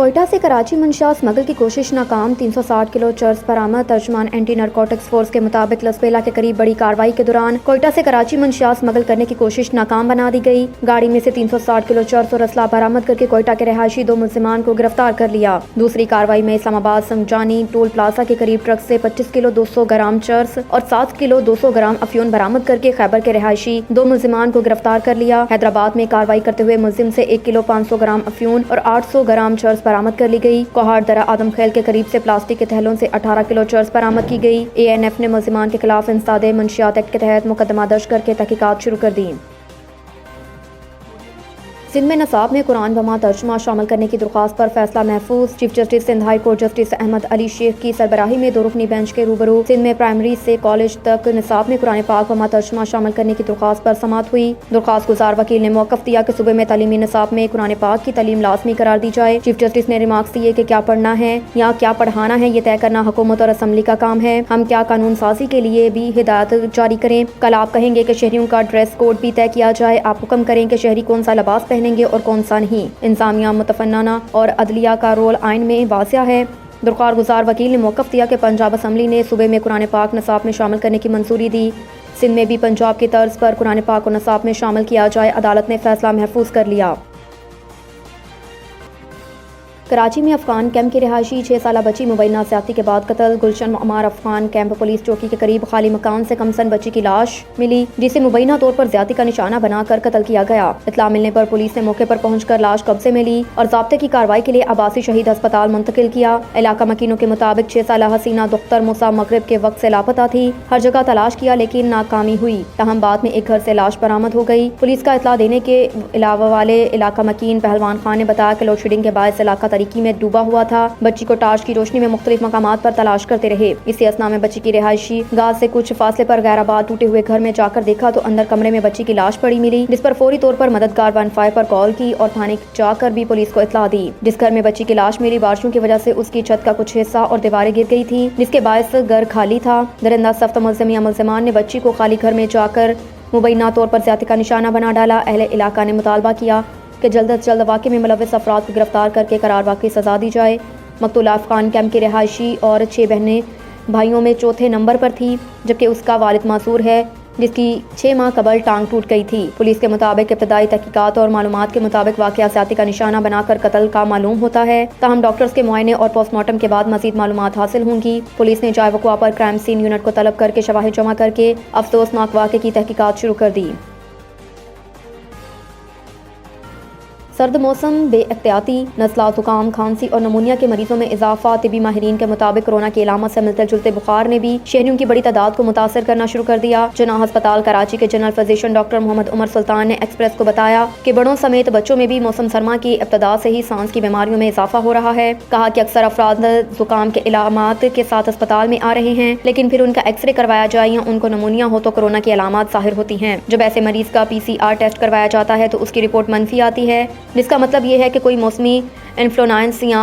कोयटा से कराची मंशा स्मगल की कोशिश नाकाम, 360 किलो चर्स बरामद। तर्जमान एंटी नारकोटिक्स फोर्स के मुताबिक लसबेला के करीब बड़ी कार्रवाई के दौरान कोयटा से कराची मंशा स्मगल करने की कोशिश नाकाम बना दी गई। गाड़ी में से 360 किलो चर्स और असला बरामद करके कोयटा के रहायशी 2 मुल्जिमान को गिरफ्तार कर लिया। दूसरी कार्रवाई में इस्लामाबाद संजानी टोल प्लाजा के करीब ट्रक से 25 किलो 200 ग्राम चर्स और 7 किलो 200 ग्राम अफ्यून बरामद करके खैबर के रहायशी 2 मुल्जिमान को गिरफ्तार कर लिया। हैदराबाद में कार्रवाई करते हुए मुल्जिम से 1 किलो 500 ग्राम अफ्यून और 800 ग्राम चर्स बरामद कर ली गई। कोहाड़ दरा आदमखेल के करीब से प्लास्टिक के थैलों से 18 किलो चर्स बरामद की गई। ANF ने मुल्जिमान के खिलाफ इंसदादे मंशियात एक्ट के तहत मुकदमा दर्ज करके तहकीकात शुरू कर दी। सिंध में नसाब में कुरान बमा तर्जुमा शामिल करने की दरख्वास्त पर फैसला महफूज। Chief justice Sindh high court justice Ahmed Ali Sheikh की सरबराही में 2 रुकनी बेंच के रूबरू सिंध में प्राइमरी से कॉलेज तक निसाब में कुरान पाक बमा तर्जुमा शामिल करने की दरख्वास्त पर समाअत हुई। दरख्वास्त गुजार वकील ने मौक़िफ़ दिया कि सूबे में तालीमी निसाब में कुरान पाक की तालीम लाजमी करार दी जाए। चीफ जस्टिस ने रिमार्क्स दिए कि क्या पढ़ना है या क्या पढ़ाना है ये तय करना हुकूमत और असम्बली का काम है। हम क्या कानून साजी के लिए भी हिदायत जारी करें। कल आप कहेंगे कि शहरियों का ड्रेस कोड भी तय किया जाए। आप हुक्म करें कि शहरी कौन सा लिबास पहनेंगे और कौन सा नहीं। इंतजामिया, मुतफन्ना और अदलिया का रोल आइन में वाज़िया है। दरख्वास्त गुजार वकील ने मौक़िफ़ दिया कि पंजाब असम्बली ने सूबे में कुरान पाक निसाब में शामिल करने की मंजूरी दी। सिंध में भी पंजाब की तर्ज पर कुरान पाक को निसाब में शामिल किया जाए। अदालत ने फैसला महफूज कर लिया। कराची में अफगान कैंप की रिहायशी 6 साला बच्ची मुबैना ज़्यादती के बाद कत्ल। गुलशन अमार अफगान कैंप पुलिस चौकी के करीब खाली मकान से कमसन बच्ची की लाश मिली, जिसे मुबैना तौर पर ज़्यादती का निशाना बनाकर कत्ल किया गया। इत्तला मिलने पर पुलिस ने मौके पर पहुंचकर लाश कब्जे में ली और ज़ाब्ते की कार्रवाई के लिए आबासी शहीद अस्पताल मुंतकिल किया। इलाका मकीनों के मुताबिक 6 साला हसीना दुख्तर मुसा मगरिब के वक्त से लापता थी। हर जगह तलाश किया लेकिन नाकामी हुई। तहम बाद में एक घर से लाश बरामद हो गई। पुलिस का इत्तला देने के अलावा वाले इलाका मकीन पहलवान खान ने बताया कि लोड शेडिंग के बायस इलाका तरीकी में डूबा हुआ था। बच्ची को टार्च की रोशनी में मुख्तलिफ मकामात पर तलाश करते रहे। इसी असना में बच्ची की रिहायशी गाज से कुछ फासले पर गैराबाद टूटे हुए घर में जाकर देखा तो अंदर कमरे में बच्ची की लाश पड़ी मिली, जिस पर फौरी तौर पर मददगार 15 पर कॉल की और थाने जाकर भी पुलिस को इत्तला दी। जिस घर में बच्ची की लाश मिली, बारिशों की वजह से उसकी छत का कुछ हिस्सा और दीवारें गिर गई थी, जिसके बायस घर खाली था। दरिंदा सख्त मुल्जिम या मुल्जिमान ने बच्ची को खाली घर में जाकर मुबैना तौर पर ज़्यादती का निशाना बना डाला। अहले इलाका ने मुतालबा किया कि जल्द अज जल्द वाक़े में मुलव्विस अफराद को गिरफ्तार करके करार वाक़ई सजा दी जाए। मकतूला अफगान कैंप की रिहायशी और 6 बहनें भाइयों में चौथे नंबर पर थी, जबकि उसका वालिद मासूर है, जिसकी 6 माह कबल टांग टूट गई थी। पुलिस के मुताबिक इब्तदाई तहकीकात और मालूमात के मुताबिक वाक़या ज़्यादती का निशाना बनाकर कत्ल का मालूम होता है। ताहम डॉक्टर्स के मुआयने और पोस्टमार्टम के बाद मज़ीद मालूमात हासिल होंगी। पुलिस ने जाए वक़ुआ पर क्राइम सीन यूनिट को तलब करके शवाहिद जमा करके अफसोसनाक वाक़े की तहकीकात शुरू कर दी। सर्द मौसम बेअख्तियाती नज़ला, ज़ुकाम, खांसी और नमूनिया के मरीजों में इजाफा। तिबी माहिरीन के मुताबिक कोरोना की अलामत से मिलते जुलते बुखार ने भी शहरियों की बड़ी तादाद को मुतासर करना शुरू कर दिया। जनाह अस्पताल कराची के general physician doctor Mohammad Umar Sultan ने एक्सप्रेस को बताया कि बड़ों समेत बच्चों में भी मौसम सरमा की इब्तदा से ही सांस की बीमारियों में इजाफा हो रहा है। कहा कि अक्सर अफराद ज़ुकाम के अलामात के साथ अस्पताल में आ रहे हैं, लेकिन फिर उनका एक्सरे करवाया जाए या उनको नमूनिया हो तो कोरोना की अलामात ज़ाहिर होती हैं। जब ऐसे मरीज का PCR टेस्ट करवाया जाता है तो उसकी रिपोर्ट मनफी आती है, जिसका मतलब ये है कि कोई मौसमी इन्फ्लुएंजा या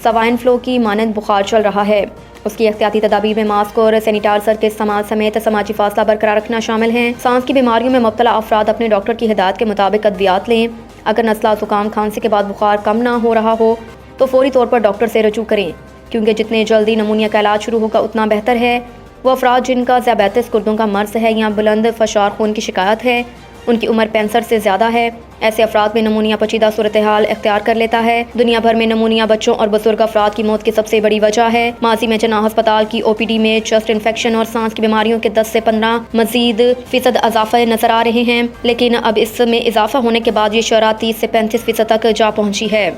स्वाइन फ्लू की मानंद बुखार चल रहा है। उसकी एहतियाती तदाबीर में मास्क और सैनिटाइजर के इस्तेमाल समेत समाजी फासला बरकरार रखना शामिल है। सांस की बीमारियों में मुब्तला अफराद अपने डॉक्टर की हिदायत के मुताबिक अद्वियात लें। अगर नज़ला, ज़ुकाम, खांसी के बाद बुखार कम ना हो रहा हो तो फौरी तौर पर डॉक्टर से रजू करें, क्योंकि जितने जल्दी नमूनिया का इलाज शुरू होगा उतना बेहतर है। वो अफराद जिनका ज़ियाबेतिस गुर्दों का मर्ज़ है या बुलंद फशार खून की शिकायत है, उनकी उम्र 65 से ज़्यादा है, ऐसे अफराद में नमूनिया पेचीदा सूरत हाल इख्तियार कर लेता है। दुनिया भर में नमूनिया बच्चों और बुजुर्ग अफराद की मौत की सबसे बड़ी वजह है। माजी में जनाह अस्पताल की OPD में चेस्ट इन्फेक्शन और सांस की बीमारियों के 10 से 15 मजीद फीसद इजाफे नजर आ रहे हैं, लेकिन अब इसमें इजाफा होने के बाद ये शरह 30 से 35% तक जा पहुंची है।